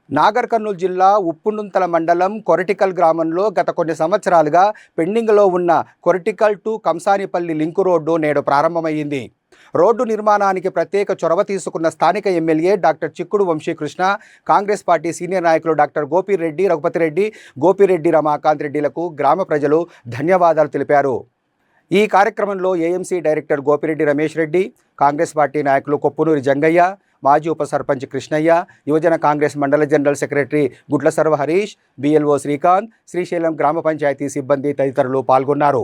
నాగర్ కర్నూలు జిల్లా ఉప్పునుంతల మండలం కొరటికల్ గ్రామంలో గత కొన్ని సంవత్సరాలుగా పెండింగ్లో ఉన్న కొరటికల్ టు కంసానిపల్లి లింకు రోడ్డు నేడు ప్రారంభమైంది. రోడ్డు నిర్మాణానికి ప్రత్యేక చొరవ తీసుకున్న స్థానిక ఎమ్మెల్యే డాక్టర్ చిక్కుడు వంశీకృష్ణ, కాంగ్రెస్ పార్టీ సీనియర్ నాయకులు డాక్టర్ గోపిరెడ్డి, రఘుపతిరెడ్డి, గోపిరెడ్డి రమాకాంత్ రెడ్డిలకు గ్రామ ప్రజలు ధన్యవాదాలు తెలిపారు. ఈ కార్యక్రమంలో AMC director Gopireddy Ramesh Reddy, Congress party నాయకులు కొప్పునూరి జంగయ్య, మాజీ ఉప సర్పంచ్ కృష్ణయ్య, యువజన కాంగ్రెస్ మండల జనరల్ సెక్రటరీ గుడ్ల సర్వ హరీష్, బిఎల్ఓ శ్రీకాంత్, శ్రీశైలం గ్రామ పంచాయతీ సిబ్బంది తదితరులు పాల్గొన్నారు.